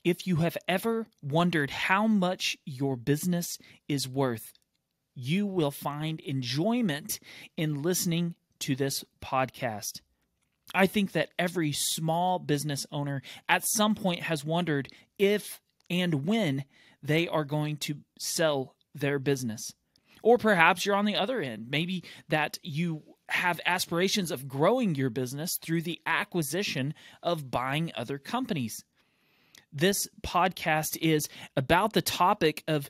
If you have ever wondered how much your business is worth, you will find enjoyment in listening to this podcast. I think that every small business owner at some point has wondered if and when they are going to sell their business. Or perhaps you're on the other end. Maybe that you have aspirations of growing your business through the acquisition of buying other companies. This podcast is about the topic of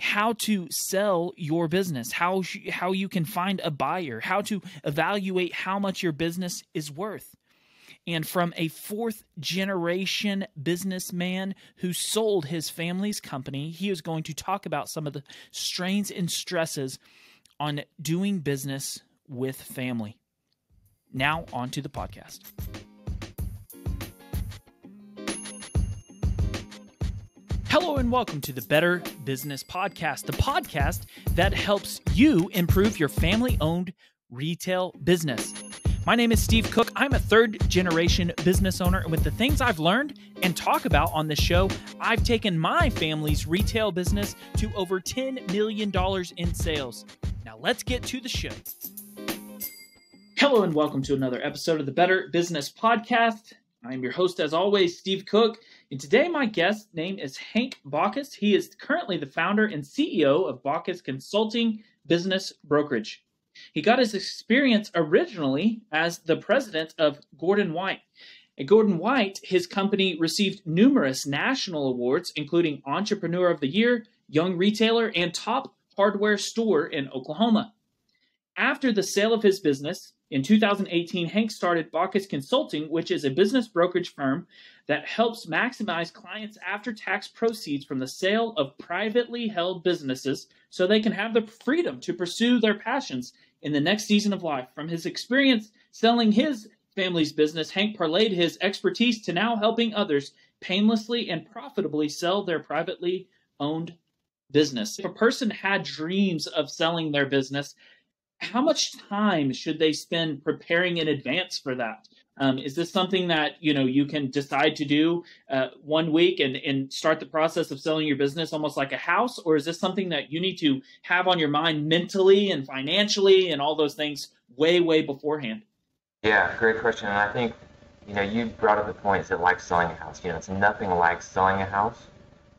how to sell your business, how you can find a buyer, how to evaluate how much your business is worth. And from a fourth-generation businessman who sold his family's company, he is going to talk about some of the strains and stresses on doing business with family. Now, on to the podcast. Hello and welcome to the Better Business Podcast, the podcast that helps you improve your family-owned retail business. My name is Steve Cook. I'm a third-generation business owner, and with the things I've learned and talk about on this show, I've taken my family's retail business to over $10 million in sales. Now let's get to the show. Hello and welcome to another episode of the Better Business Podcast. I'm your host, as always, Steve Cook. And today my guest name is Hank Bockus. He is currently the founder and CEO of Bockus Consulting Business Brokerage. He got his experience originally as the president of Gordon White. At Gordon White, his company received numerous national awards, including Entrepreneur of the Year, Young Retailer, and Top Hardware Store in Oklahoma. After the sale of his business, in 2018, Hank started Bockus Consulting, which is a business brokerage firm that helps maximize clients' after-tax proceeds from the sale of privately held businesses so they can have the freedom to pursue their passions in the next season of life. From his experience selling his family's business, Hank parlayed his expertise to now helping others painlessly and profitably sell their privately owned business. If a person had dreams of selling their business, how much time should they spend preparing in advance for that? Is this something that you can decide to do 1 week and start the process of selling your business almost like a house? Or is this something that you need to have on your mind mentally and financially and all those things way, way beforehand? Yeah, great question. And I think, you brought up the point, is it like selling a house? It's nothing like selling a house.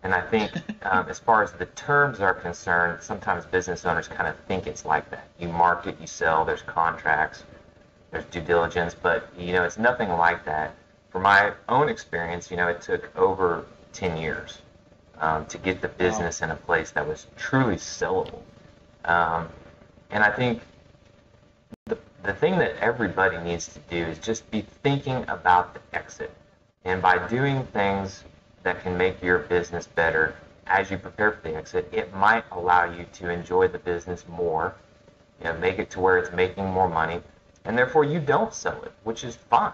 And I think as far as the terms are concerned, sometimes business owners kind of think it's like that. You market, you sell, there's contracts, there's due diligence, but, it's nothing like that. For my own experience, it took over 10 years to get the business in a place that was truly sellable. And I think the thing that everybody needs to do is just be thinking about the exit. And by doing things that can make your business better as you prepare for the exit, it might allow you to enjoy the business more, make it to where it's making more money, and therefore you don't sell it, which is fine.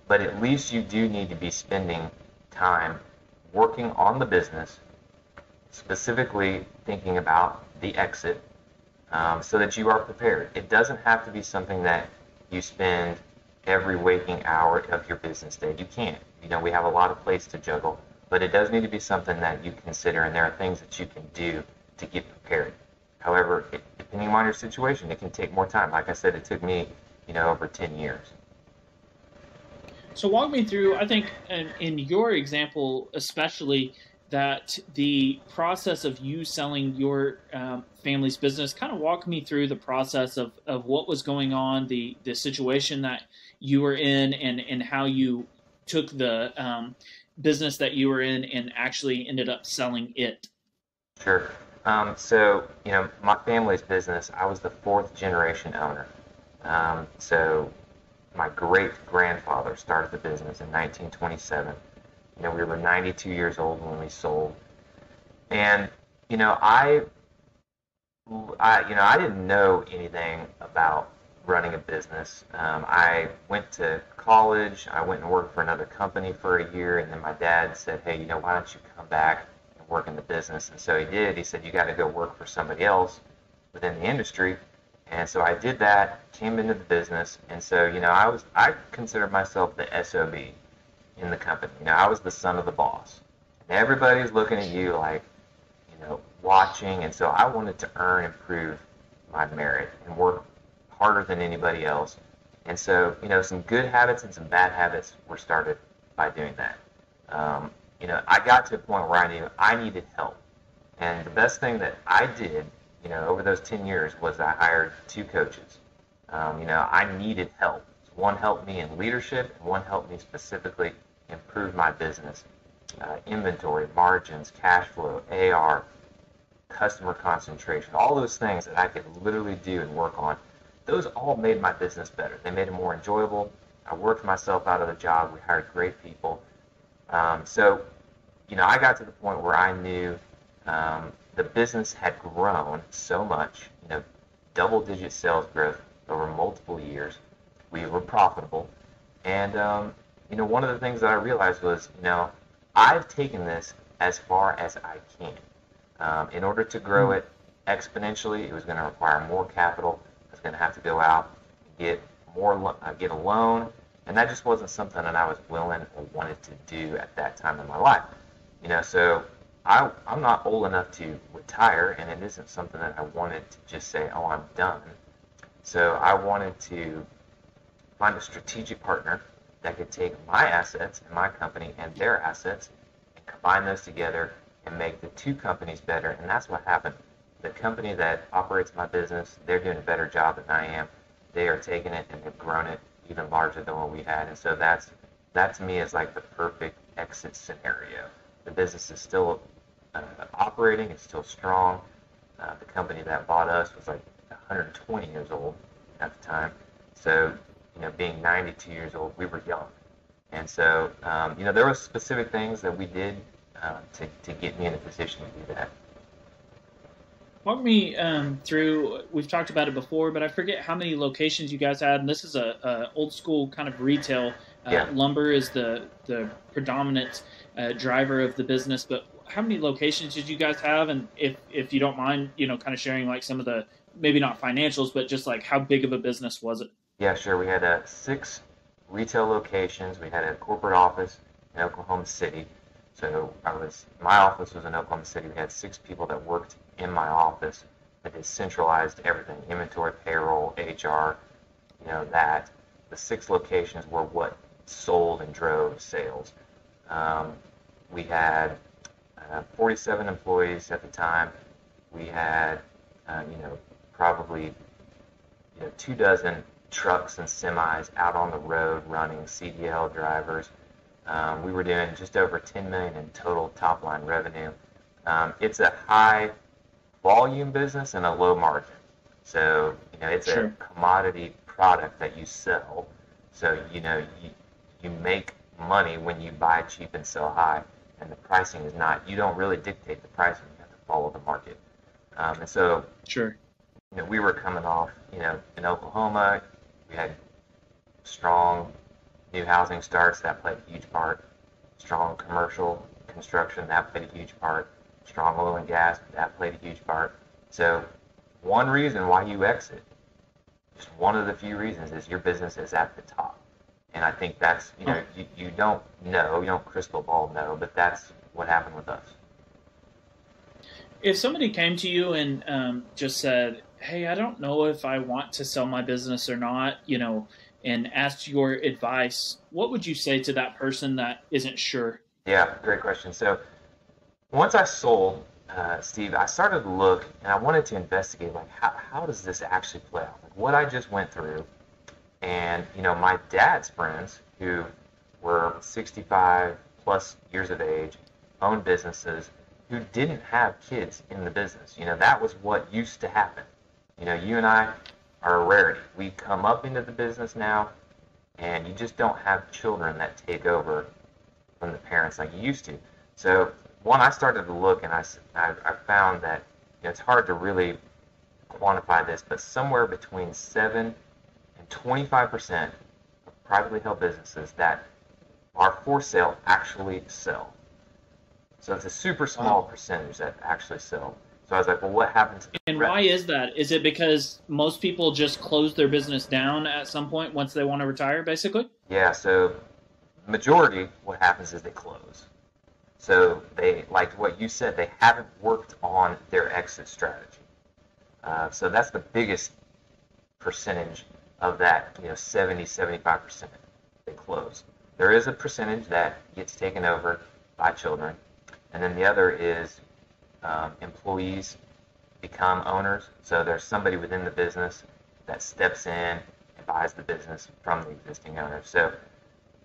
But at least you do need to be spending time working on the business, specifically thinking about the exit, so that you are prepared. It doesn't have to be something that you spend every waking hour of your business day. You can't. We have a lot of plates to juggle. But it does need to be something that you consider, and there are things that you can do to get prepared. However, depending on your situation, it can take more time. Like I said, it took me, over 10 years. So walk me through, I think, in your example especially, that the process of you selling your family's business, kind of walk me through the process of what was going on, the situation that you were in, and how you took the business that you were in and actually ended up selling it. Sure. So, my family's business, I was the fourth generation owner. So my great-grandfather started the business in 1927. We were 92 years old when we sold. And, I didn't know anything about running a business. I went to college. I went and worked for another company for a year, and then my dad said, hey, why don't you come back and work in the business? And so he did. He said, you got to go work for somebody else within the industry. And so I did that, came into the business, and so, I considered myself the SOB in the company. I was the son of the boss. And everybody's looking at you like, watching. And so I wanted to earn and prove my merit and work harder than anybody else. And so, some good habits and some bad habits were started by doing that. I got to a point where I knew I needed help. And the best thing that I did, over those 10 years was I hired 2 coaches. I needed help. One helped me in leadership, and one helped me specifically improve my business. Inventory, margins, cash flow, AR, customer concentration, all those things that I could literally do and work on. Those all made my business better. They made it more enjoyable. I worked myself out of the job. We hired great people. I got to the point where I knew the business had grown so much, double-digit sales growth over multiple years. We were profitable. And, one of the things that I realized was, I've taken this as far as I can. In order to grow it exponentially, it was going to require more capital. I was going to have to go out and get a loan, and that just wasn't something that I was willing or wanted to do at that time in my life. So I'm not old enough to retire, and it isn't something that I wanted to just say, oh, I'm done. So I wanted to find a strategic partner that could take my assets and my company and their assets and combine those together and make the 2 companies better. And that's what happened. The company that operates my business, they're doing a better job than I am. They are taking it and they've grown it even larger than what we had. And so that to me is like the perfect exit scenario. The business is still operating, it's still strong. The company that bought us was like 120 years old at the time. So, being 92 years old, we were young. And so, there were specific things that we did to get me in a position to do that. Walk me through, we've talked about it before, but I forget how many locations you guys had. And this is a old school kind of retail. Lumber is the predominant driver of the business. But how many locations did you guys have? And if you don't mind, kind of sharing like some of the, maybe not financials, but just like how big of a business was it? Yeah, sure. We had 6 retail locations. We had a corporate office in Oklahoma City. So my office was in Oklahoma City. We had 6 people that worked in my office that did centralized everything, inventory, payroll, HR, that. The 6 locations were what sold and drove sales. We had 47 employees at the time. We had, probably 24 trucks and semis out on the road running, CDL drivers. We were doing just over $10 million in total top-line revenue. It's a high volume business and a low margin. So, it's a commodity product that you sell. So, you make money when you buy cheap and sell high, and the pricing is not. You don't really dictate the pricing. You have to follow the market. And so, we were coming off, in Oklahoma, we had strong new housing starts, that played a huge part. Strong commercial construction, that played a huge part. Strong oil and gas, that played a huge part. So one reason why you exit, just one of the few reasons, is your business is at the top. And I think that's, you don't know, you don't crystal ball know, but that's what happened with us. If somebody came to you and just said, hey, I don't know if I want to sell my business or not, and asked your advice, what would you say to that person that isn't sure? Yeah, great question. So once I sold, Steve, I started to look and I wanted to investigate, like, how does this actually play out? Like what I just went through. And, my dad's friends who were 65 plus years of age, owned businesses, who didn't have kids in the business. That was what used to happen. You and I are a rarity. We come up into the business now, and you just don't have children that take over from the parents like you used to. So, I started to look, and I found that it's hard to really quantify this, but somewhere between 7 and 25% of privately held businesses that are for sale actually sell. So it's a super small percentage that actually sell. So I was like, well, what happens? And why is that? Is it because most people just close their business down at some point once they want to retire, basically? Yeah, so majority, what happens is they close. So they, like what you said, they haven't worked on their exit strategy. So that's the biggest percentage of that, 70, 75% they close. There is a percentage that gets taken over by children. And then the other is employees become owners. So there's somebody within the business that steps in and buys the business from the existing owner. So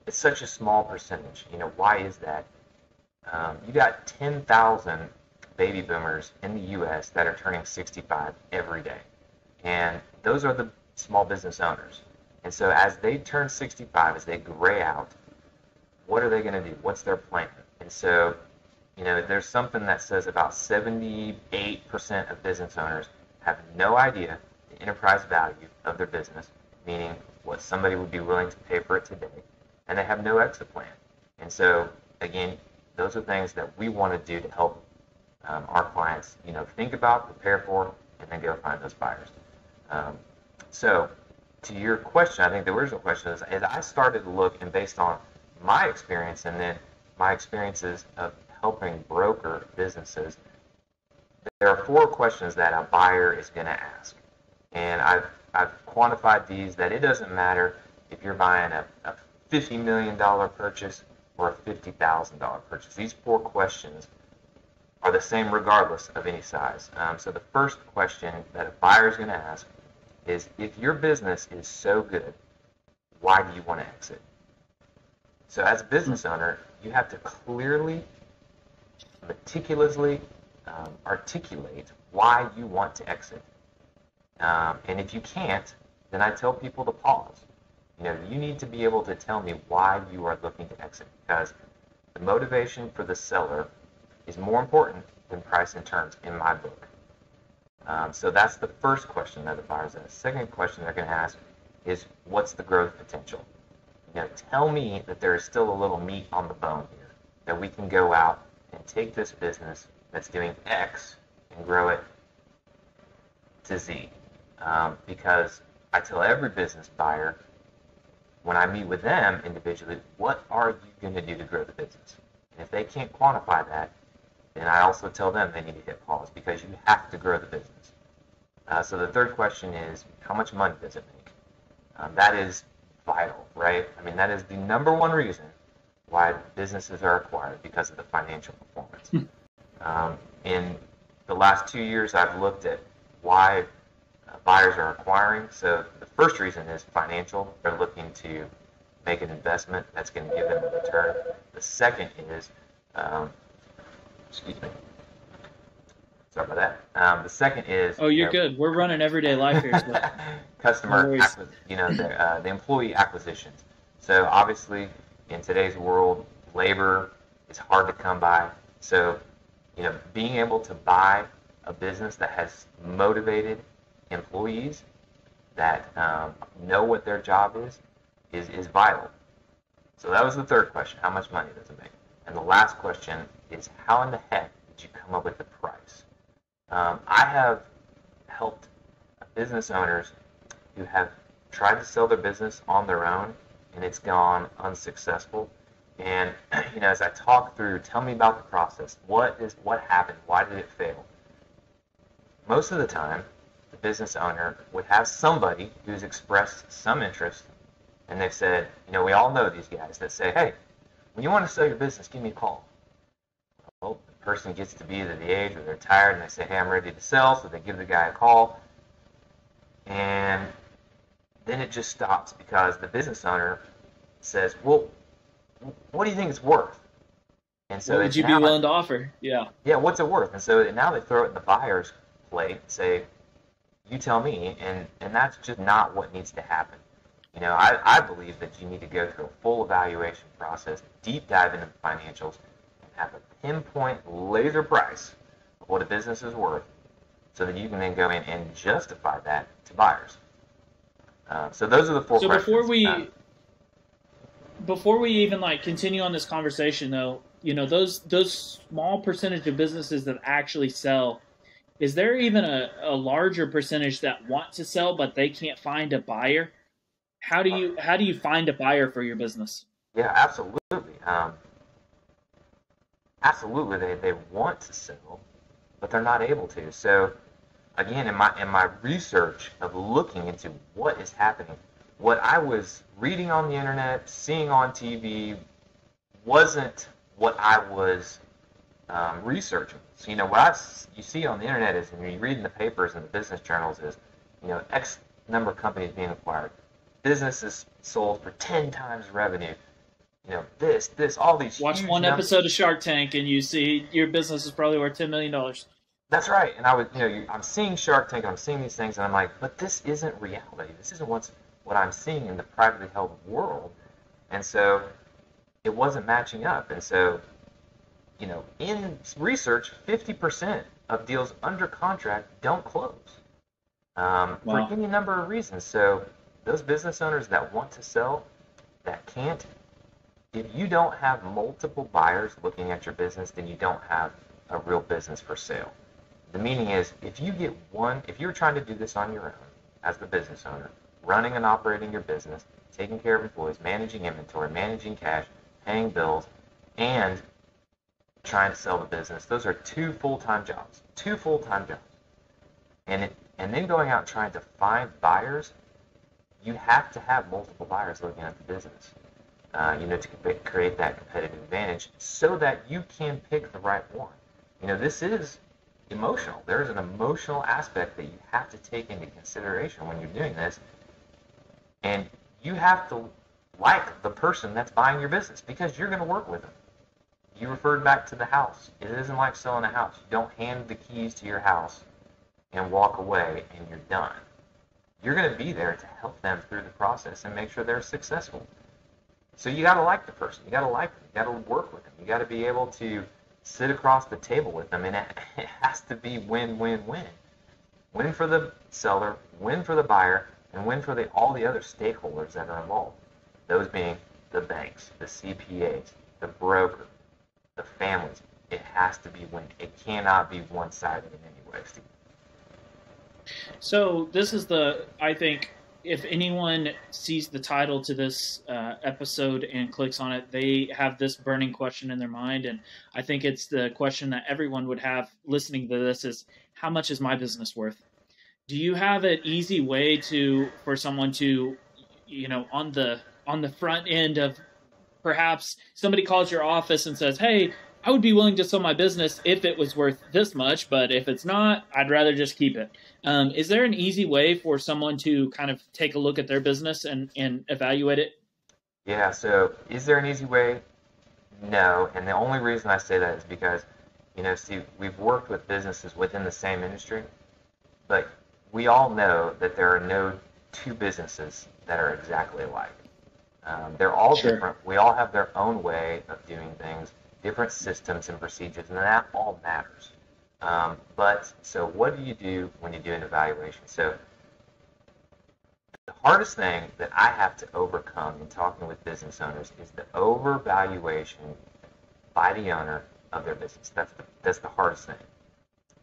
it's such a small percentage. Why is that? You got 10,000 baby boomers in the U.S. that are turning 65 every day. And those are the small business owners. And so as they turn 65, as they gray out, what are they going to do? What's their plan? And so, there's something that says about 78% of business owners have no idea the enterprise value of their business, meaning what somebody would be willing to pay for it today, and they have no exit plan. And so, again, those are things that we want to do to help our clients, think about, prepare for, and then go find those buyers. So, to your question, I think the original question is, as I started to look, and based on my experience and then my experiences of helping broker businesses, there are 4 questions that a buyer is going to ask. And I've quantified these, that it doesn't matter if you're buying a $50 million purchase or a $50,000 purchase. These 4 questions are the same regardless of any size. So the first question that a buyer is going to ask is, if your business is so good, why do you want to exit? So as a business owner, you have to clearly, meticulously articulate why you want to exit. And if you can't, then I tell people to pause. You need to be able to tell me why you are looking to exit, because the motivation for the seller is more important than price and terms in my book. So that's the first question that the buyers ask. Second question they're going to ask is, what's the growth potential? Tell me that there is still a little meat on the bone here, that we can go out and take this business that's doing X and grow it to Z. Because I tell every business buyer, when I meet with them individually, what are you going to do to grow the business? And if they can't quantify that, then I also tell them they need to hit pause, because you have to grow the business. So the third question is, how much money does it make? That is vital, right? I mean, that is the number one reason why businesses are acquired, because of the financial performance. In the last 2 years, I've looked at why buyers are acquiring. So the first reason is financial. They're looking to make an investment that's going to give them a return. The second is, excuse me, sorry about that. The second is, oh, you're good. We're running everyday life here. So. Customer, the employee acquisitions. So obviously, in today's world, labor is hard to come by. So, being able to buy a business that has motivated employees that know what their job is vital. So that was the third question: how much money does it make? And the last question is, how in the heck did you come up with the price? I have helped business owners who have tried to sell their business on their own, and it's gone unsuccessful. And as I talk through, tell me about the process. What happened? Why did it fail? Most of the time, the business owner would have somebody who's expressed some interest, and they've said, we all know these guys that say, hey, when you want to sell your business, give me a call. Well, the person gets to be either the age where they're tired and they say, hey, I'm ready to sell, so they give the guy a call. And then it just stops, because the business owner says, well, what do you think it's worth? And so, what would you be willing to offer? Yeah, what's it worth? And so now they throw it in the buyer's plate and say, you tell me, and that's just not what needs to happen. I believe that you need to go through a full evaluation process, deep dive into the financials, and have a pinpoint laser price of what a business is worth, so that you can then go in and justify that to buyers. So those are the 4 questions. So before we even continue on this conversation, though, those small percentage of businesses that actually sell, is there even a larger percentage that want to sell but they can't find a buyer? How do you find a buyer for your business? Yeah, absolutely. absolutely they want to sell, but they're not able to. So again, in my research of looking into what is happening, what I was reading on the internet, seeing on TV, wasn't what I was researching. So, what you see on the internet is, and you read in the papers and the business journals is, X number of companies being acquired, businesses sold for 10 times revenue, all these Watch huge one numbers. episode of Shark Tank and you see your business is probably worth $10 million. That's right. And I was, I'm seeing Shark Tank, and I'm seeing these things, and I'm like, but this isn't reality. This isn't what I'm seeing in the privately held world. And so it wasn't matching up. And so, in research, 50% of deals under contract don't close for Wow. any number of reasons. So those business owners that want to sell, that can't, if you don't have multiple buyers looking at your business, then you don't have a real business for sale. The meaning is, if you're trying to do this on your own as the business owner, running and operating your business, taking care of employees, managing inventory, managing cash, paying bills, and trying to sell the business, those are two full-time jobs. Two full-time jobs. And then going out and trying to find buyers, you have to have multiple buyers looking at the business, to create that competitive advantage so that you can pick the right one. This is emotional. There's an emotional aspect that you have to take into consideration when you're doing this. And you have to like the person that's buying your business because you're going to work with them. You referred back to the house. It isn't like selling a house. You don't hand the keys to your house and walk away and you're done. You're going to be there to help them through the process and make sure they're successful. So you got to like the person. You got to like them. You got to work with them. You got to be able to sit across the table with them, and it has to be win-win-win. Win for the seller, win for the buyer, and win for all the other stakeholders that are involved. Those being the banks, the CPAs, the broker, the families. It has to be win. It cannot be one-sided in any way, Steve. So this is I think if anyone sees the title to this episode and clicks on it, they have this burning question in their mind. And I think it's the question that everyone would have listening to this is, how much is my business worth? Do you have an easy way for someone to, on the front end of perhaps somebody calls your office and says, hey, I would be willing to sell my business if it was worth this much, but if it's not, I'd rather just keep it. Is there an easy way for someone to kind of take a look at their business and evaluate it? Yeah, so is there an easy way? No, and the only reason I say that is because, Steve, we've worked with businesses within the same industry, but we all know that there are no two businesses that are exactly alike. They're all different. We all have their own way of doing things, different systems and procedures, and that all matters. So what do you do when you do an evaluation? So the hardest thing that I have to overcome in talking with business owners is the overvaluation by the owner of their business. That's the hardest thing.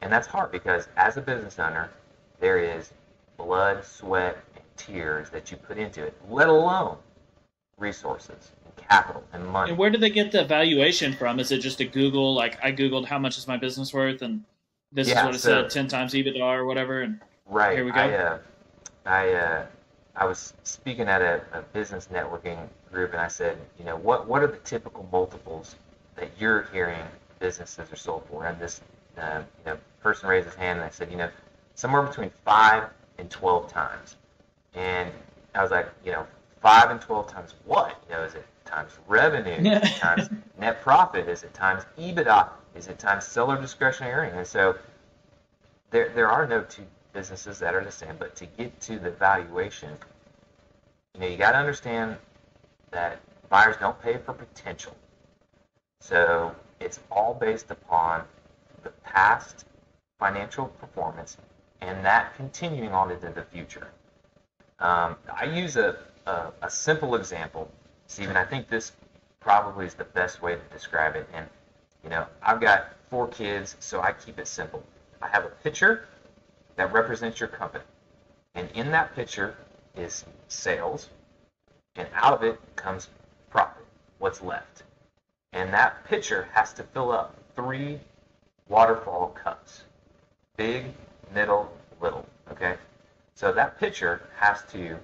And that's hard because as a business owner, there is blood, sweat, and tears that you put into it, let alone resources and capital and money. And where do they get the valuation from? Is it just a Google, like I Googled how much is my business worth and this is what it said, 10 times EBITDA or whatever, and right. Here we go. I was speaking at a business networking group, and I said, what are the typical multiples that you're hearing businesses are sold for? And this person raised his hand, and I said, somewhere between 5 and 12 times. And I was like, 5 and 12 times what? Is it times revenue? Is it times net profit? Is it times EBITDA? Is it times seller discretionary earning? And so there are no two businesses that are the same, but to get to the valuation, you got to understand that buyers don't pay for potential. So it's all based upon the past financial performance and that continuing on into the future. I use a simple example, Stephen. I think this probably is the best way to describe it. And, I've got 4 kids, so I keep it simple. I have a picture that represents your company. And in that picture is sales, and out of it comes profit, what's left. And that pitcher has to fill up 3 waterfall cups. Big, middle, little, okay? So that pitcher has to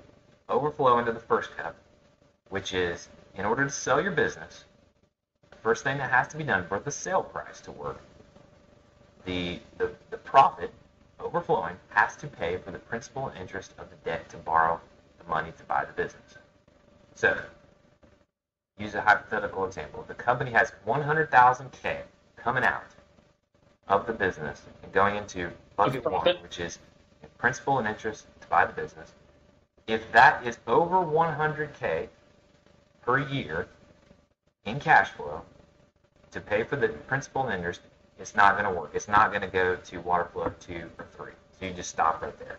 overflow into the first cup, which is, in order to sell your business, the first thing that has to be done for the sale price to work, the profit overflowing has to pay for the principal and interest of the debt to borrow the money to buy the business. So, use a hypothetical example. The company has 100,000 K coming out of the business and going into bucket 1, which is principal and interest to buy the business. If that is over 100K per year in cash flow to pay for the principal and interest, it's not going to work. It's not going to go to water flow 2 or 3. So you just stop right there.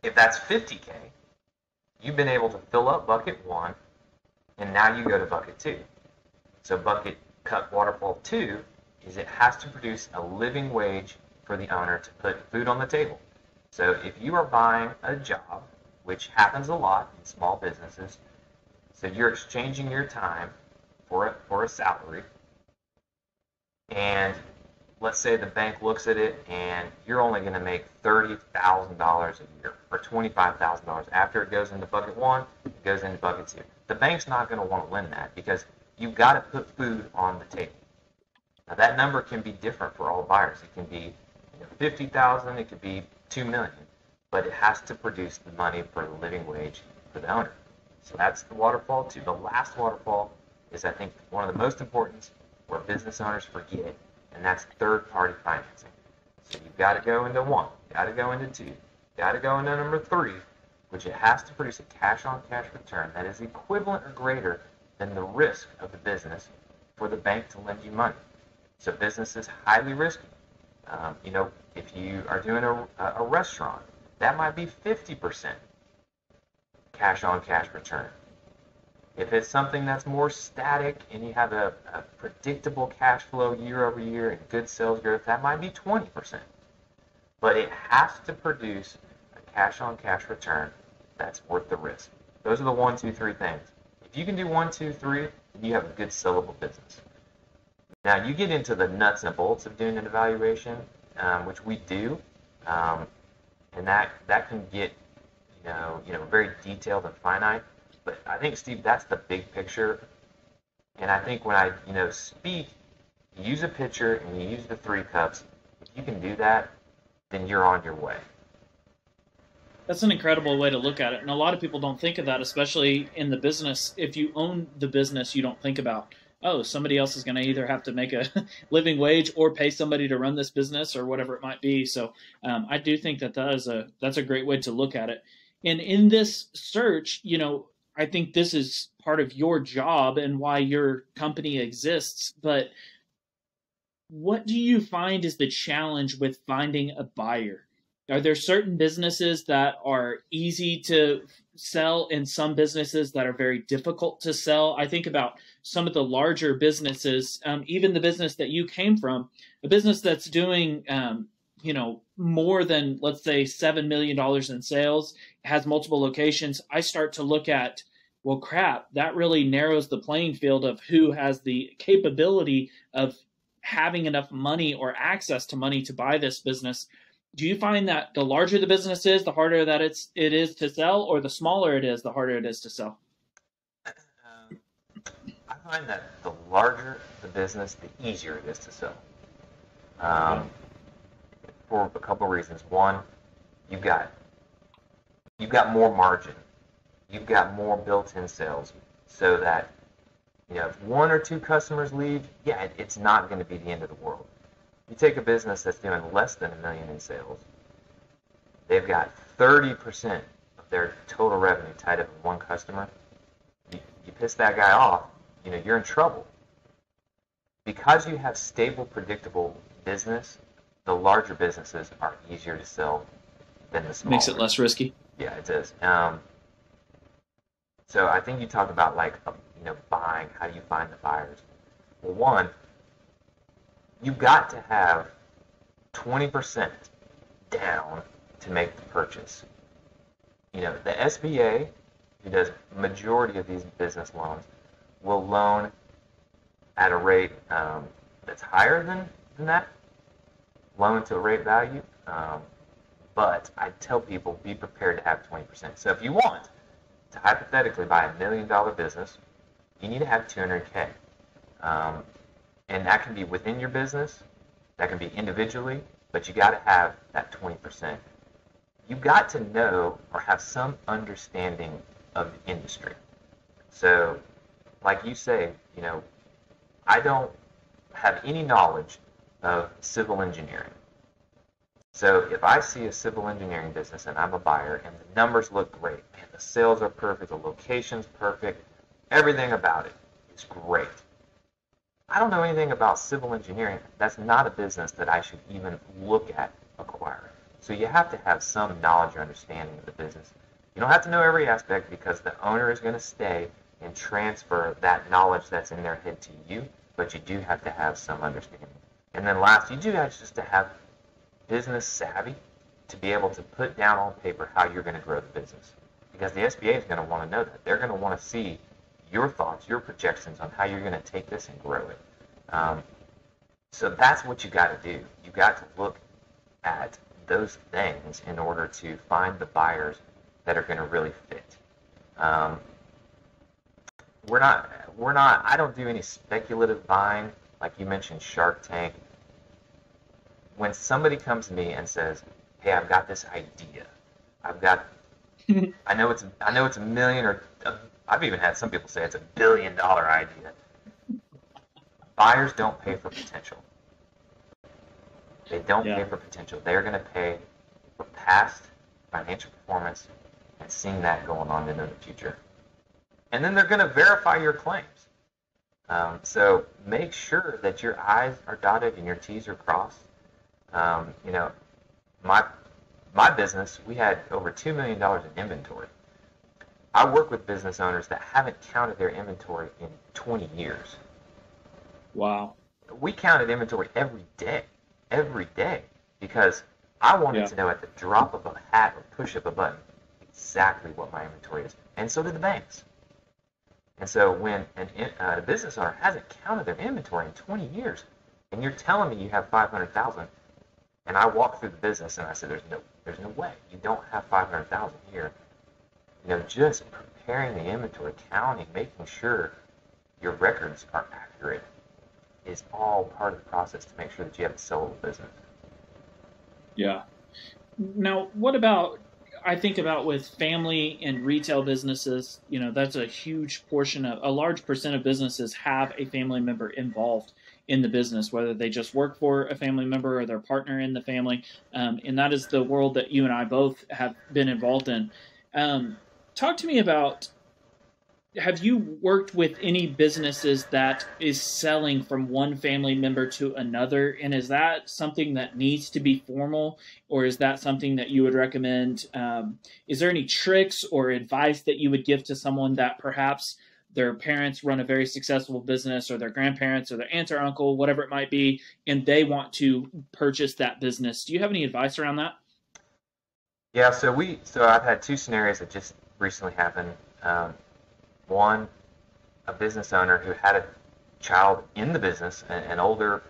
If that's 50K, you've been able to fill up bucket 1, and now you go to bucket 2. So bucket cut waterfall 2 is it has to produce a living wage for the owner to put food on the table. So if you are buying a job, which happens a lot in small businesses, so you're exchanging your time for a salary, and let's say the bank looks at it and you're only going to make $30,000 a year or $25,000 after it goes into bucket 1, it goes into bucket 2. The bank's not going to want to lend that because you've got to put food on the table. Now that number can be different for all buyers. It can be 50,000, it could be 2 million, but it has to produce the money for the living wage for the owner. So that's the waterfall 2. The last waterfall is, I think, one of the most important where business owners forget, and that's third-party financing. So you've got to go into 1, you've got to go into 2, you've got to go into number 3, which it has to produce a cash-on-cash return that is equivalent or greater than the risk of the business for the bank to lend you money. So business is highly risky. If you are doing a restaurant, that might be 50% cash-on-cash return. If it's something that's more static and you have a predictable cash flow year over year and good sales growth, that might be 20%. But it has to produce a cash-on-cash return that's worth the risk. Those are the 1, 2, 3 things. If you can do 1, 2, 3, then you have a good sellable business. Now you get into the nuts and bolts of doing an evaluation, which we do, and that can get very detailed and finite. But I think, Steve, that's the big picture. And I think when I speak, you use a pitcher and you use the 3 cups. If you can do that, then you're on your way. That's an incredible way to look at it. And a lot of people don't think of that, especially in the business. If you own the business, you don't think about, oh, somebody else is going to either have to make a living wage or pay somebody to run this business or whatever it might be. So I do think that's a great way to look at it. And in this search, I think this is part of your job and why your company exists. But what do you find is the challenge with finding a buyer? Are there certain businesses that are easy to sell and some businesses that are very difficult to sell? I think about some of the larger businesses, even the business that you came from, a business that's doing, more than, let's say, $7 million in sales, has multiple locations. I start to look at, well, crap, that really narrows the playing field of who has the capability of having enough money or access to money to buy this business. Do you find that the larger the business is, the harder that it is to sell, or the smaller it is, the harder it is to sell? I find that the larger the business, the easier it is to sell. For a couple of reasons. One, you've got more margin. You've got more built-in sales, so that if 1 or 2 customers leave, it's not going to be the end of the world. You take a business that's doing less than $1 million in sales, they've got 30% of their total revenue tied up in 1 customer. You piss that guy off, you're in trouble. Because you have stable, predictable business, the larger businesses are easier to sell than the smaller. Makes it less risky. Yeah, it is. So I think you talked about buying. How do you find the buyers? Well, one, you've got to have 20% down to make the purchase. The SBA, who does majority of these business loans, will loan at a rate that's higher than that loan to rate value. But I tell people, be prepared to have 20%. So if you want to hypothetically buy $1 million business, you need to have 200K. And that can be within your business, that can be individually, but you got to have that 20%. You got to know or have some understanding of the industry. So, like you say, I don't have any knowledge of civil engineering. So if I see a civil engineering business and I'm a buyer and the numbers look great, and the sales are perfect, the location's perfect, everything about it is great. I don't know anything about civil engineering. That's not a business that I should even look at acquiring. So you have to have some knowledge or understanding of the business. You don't have to know every aspect because the owner is going to stay and transfer that knowledge that's in their head to you, but you do have to have some understanding. And then last, you do have just to have business savvy to be able to put down on paper how you're going to grow the business. Because the SBA is going to want to know that. They're going to want to see your thoughts, your projections on how you're going to take this and grow it. So that's what you got to do. You got to look at those things in order to find the buyers that are going to really fit. I don't do any speculative buying, like you mentioned Shark Tank. When somebody comes to me and says, "Hey, I've got this idea. I know it's a million, or I've even had some people say it's $1 billion idea." Buyers don't pay for potential. They don't pay for potential. They're going to pay for past financial performance and seeing that going on into the future. And then they're going to verify your claims. So make sure that your I's are dotted and your T's are crossed. My business, we had over $2 million in inventory. I work with business owners that haven't counted their inventory in 20 years. Wow. We counted inventory every day, because I wanted to know at the drop of a hat or push of a button exactly what my inventory is. And so did the banks. And so when a business owner hasn't counted their inventory in 20 years, and you're telling me you have 500,000, and I walk through the business and I said, there's no way. You don't have 500,000 here. Just preparing the inventory, counting, making sure your records are accurate is all part of the process to make sure that you have a sellable business. Yeah. Now, what about, I think about with family and retail businesses, that's a huge portion of, a large percent of businesses have a family member involved in the business, whether they just work for a family member or their partner in the family. And that is the world that you and I both have been involved in. Talk to me about, have you worked with any businesses that is selling from one family member to another? And is that something that needs to be formal, or is that something that you would recommend? Is there any tricks or advice that you would give to someone that perhaps their parents run a very successful business, or their grandparents or their aunt or uncle, whatever it might be, and they want to purchase that business? Do you have any advice around that? Yeah, so I've had two scenarios that just recently happened. One, a business owner who had a child in the business, an older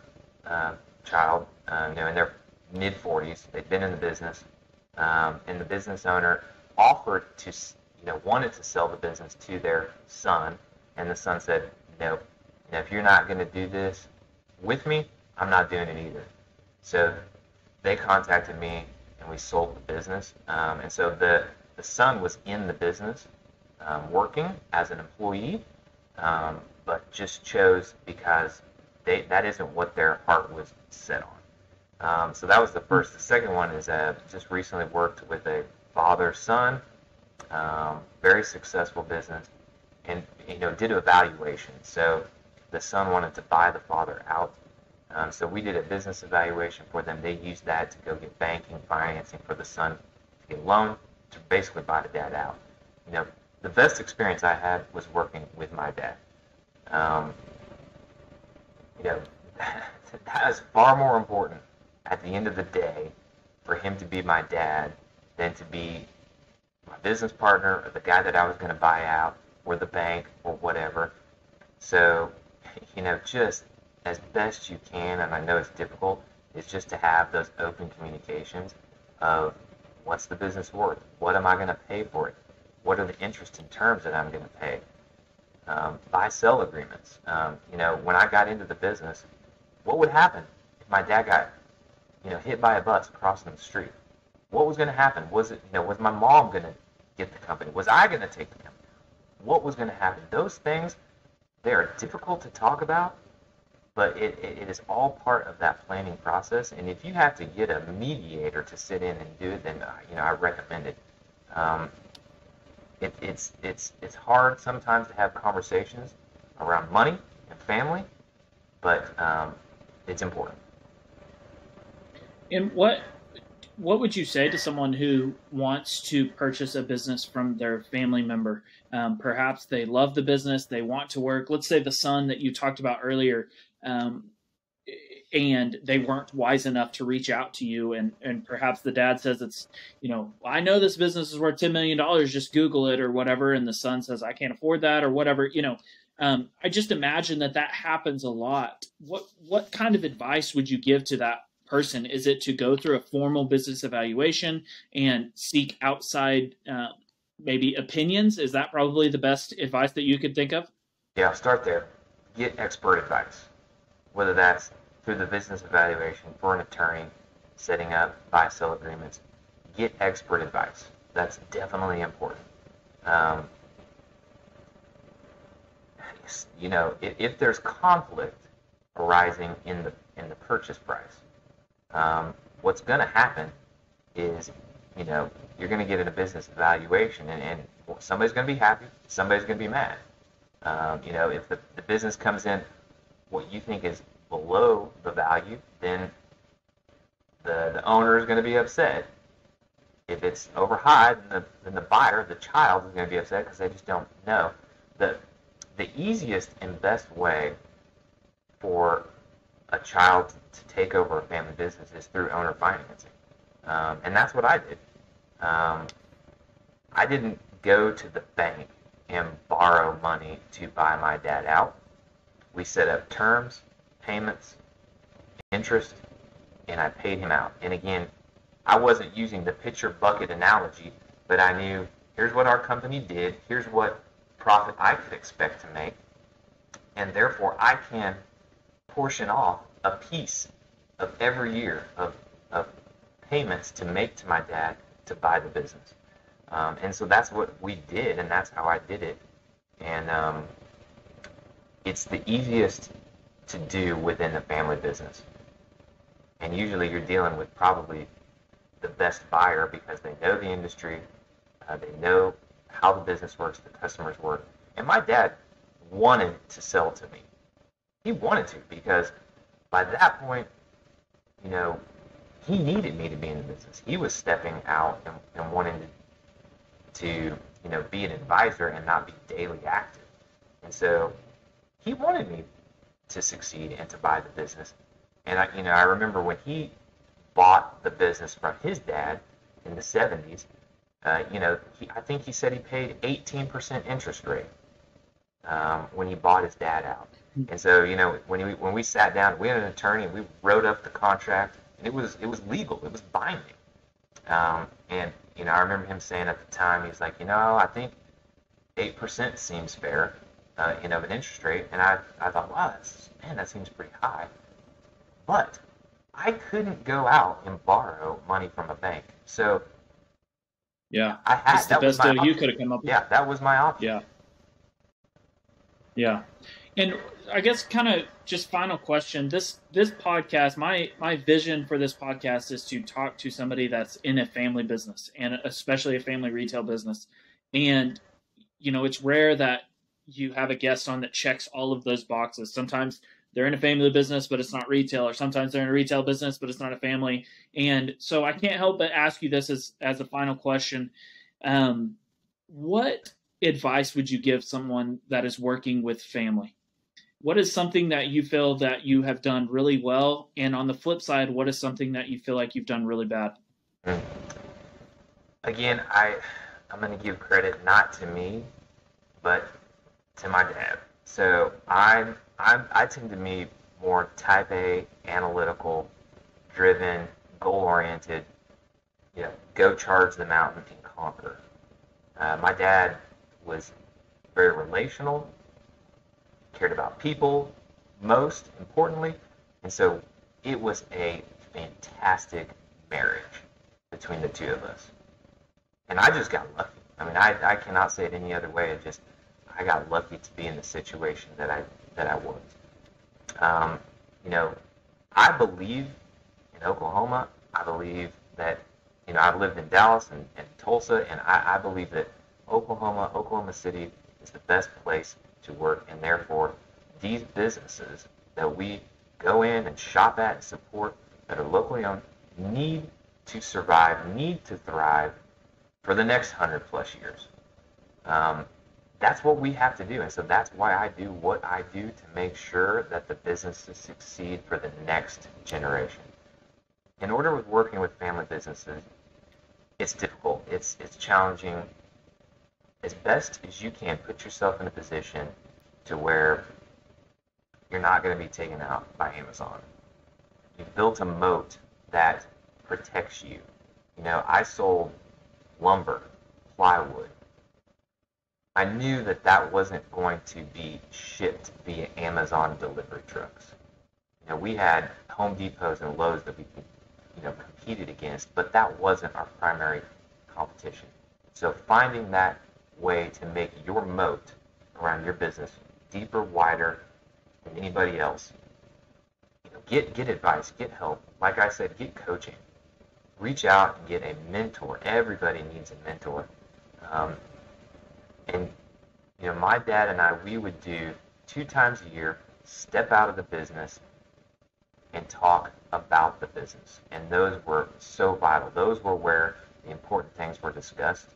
child, in their mid-40s. They'd been in the business, and the business owner offered to, wanted to sell the business to their son, and the son said, "No, if you're not going to do this with me, I'm not doing it either." So they contacted me, and we sold the business. And so the son was in the business, working as an employee, but just chose because that isn't what their heart was set on. So that was the first. The second one is just recently worked with a father-son, very successful business, and did an evaluation. So the son wanted to buy the father out. So we did a business evaluation for them. They used that to go get banking, financing for the son to get a loan to basically buy the dad out. The best experience I had was working with my dad. That is far more important at the end of the day for him to be my dad than to be my business partner or the guy that I was going to buy out or the bank or whatever. So just as best you can, and I know it's difficult, is just to have those open communications of what's the business worth? What am I going to pay for it? What are the interest and terms that I'm going to pay? Buy-sell agreements. When I got into the business, what would happen if my dad got, hit by a bus crossing the street? What was going to happen? Was my mom going to get the company? Was I going to take the company? What was going to happen? Those things, they are difficult to talk about, but it is all part of that planning process. And if you have to get a mediator to sit in and do it, then I recommend it. It's hard sometimes to have conversations around money and family, but it's important. And what would you say to someone who wants to purchase a business from their family member? Perhaps they love the business, they want to work. Let's say the son that you talked about earlier, and they weren't wise enough to reach out to you, and perhaps the dad says it's, I know this business is worth $10 million, just Google it or whatever, and the son says, I can't afford that or whatever, I just imagine that happens a lot. What kind of advice would you give to that person? Is it to go through a formal business evaluation and seek outside maybe opinions? Is that probably the best advice that you could think of? Yeah, start there. Get expert advice, whether that's through the business evaluation for an attorney, setting up buy-sell agreements. Get expert advice. That's definitely important. If there's conflict arising in the purchase price, what's going to happen is, you're going to get in a business evaluation, and somebody's going to be happy, somebody's going to be mad. If the business comes in what you think is below the value, then the owner is going to be upset. If it's over high, then the buyer, the child, is going to be upset because they just don't know. The easiest and best way for a child to take over a family business is through owner financing. And that's what I did. I didn't go to the bank and borrow money to buy my dad out. We set up terms, payments, interest, and I paid him out. And again, I wasn't using the pitcher bucket analogy, but I knew here's what our company did, here's what profit I could expect to make, and therefore I can portion off a piece of every year of payments to make to my dad to buy the business. And so that's what we did, and that's how I did it. And it's the easiest to do within a family business. And usually you're dealing with probably the best buyer because they know the industry, they know how the business works, the customers work. And my dad wanted to sell to me. He wanted to, because by that point, he needed me to be in the business. He was stepping out and wanting to be an advisor and not be daily active. And so he wanted me to succeed and to buy the business. And I remember when he bought the business from his dad in the 70s, I think he said he paid 18% interest rate when he bought his dad out. And so, when we sat down, we had an attorney, and we wrote up the contract, and it was legal, it was binding. And I remember him saying at the time, he's like, I think 8% seems fair, of an interest rate. And I thought, wow, that seems pretty high. But I couldn't go out and borrow money from a bank. So yeah, I had, it's the best deal you could have come up with. Yeah, that was my option. Yeah. And I guess kind of just final question, this podcast, my vision for this podcast is to talk to somebody that's in a family business, and especially a family retail business. And, it's rare that you have a guest on that checks all of those boxes. Sometimes they're in a family business, but it's not retail, or sometimes they're in a retail business, but it's not a family. And so I can't help but ask you this as a final question. What advice would you give someone that is working with family? What is something that you feel that you have done really well? And on the flip side, what is something that you feel like you've done really bad? Again, I'm going to give credit not to me, but to my dad. So I'm I tend to be more type A, analytical, driven, goal-oriented, go charge the mountain and conquer. My dad was very relational, cared about people, most importantly, and so it was a fantastic marriage between the two of us. And I just got lucky. I mean, I cannot say it any other way. I got lucky to be in the situation that I was. You know, I believe in Oklahoma. I believe that, I've lived in Dallas and Tulsa, and I believe that Oklahoma City is the best place to work, and therefore these businesses that we go in and shop at and support that are locally owned need to survive, need to thrive for the next 100 plus years. That's what we have to do, and so that's why I do what I do to make sure that the businesses succeed for the next generation. In order with working with family businesses, it's difficult, it's challenging. As best as you can, put yourself in a position to where you're not going to be taken out by Amazon. You've built a moat that protects you. I sold lumber, plywood. I knew that that wasn't going to be shipped via Amazon delivery trucks. We had Home Depots and Lowe's that we competed against, but that wasn't our primary competition. So finding that way to make your moat around your business deeper, wider than anybody else. Get advice, get help. Like I said, get coaching. Reach out and get a mentor. Everybody needs a mentor. And my dad and I, we would do 2 times a year, step out of the business and talk about the business. And those were so vital. Those were where the important things were discussed.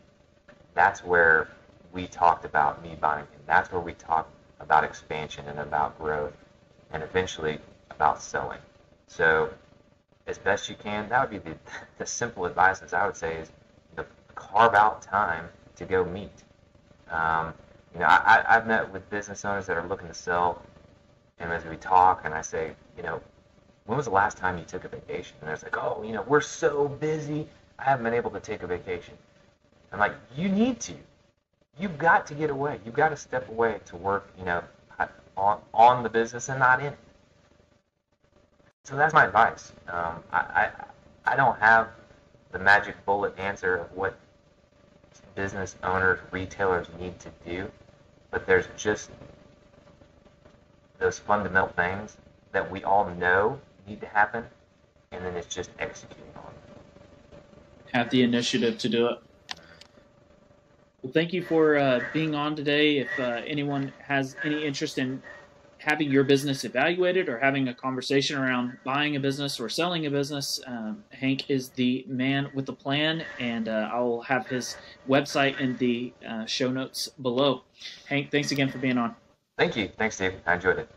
That's where we talked about me buying, and that's where we talked about expansion and about growth and eventually about selling. So as best you can, that would be the simple advice, as I would say, is carve out time to go meet. I've met with business owners that are looking to sell, and as we talk, and I say, when was the last time you took a vacation? And they're like, oh, we're so busy, I haven't been able to take a vacation. I'm like, you need to. You've got to get away. You've got to step away to work, on the business and not in it. So that's my advice. I don't have the magic bullet answer of what business owners, retailers need to do, but there's just those fundamental things that we all know need to happen, and then it's just executing on it. Have the initiative to do it. Well, thank you for being on today. If anyone has any interest in having your business evaluated or having a conversation around buying a business or selling a business, Hank is the man with the plan, and I'll have his website in the show notes below. Hank, thanks again for being on. Thank you. Thanks, Steve. I enjoyed it.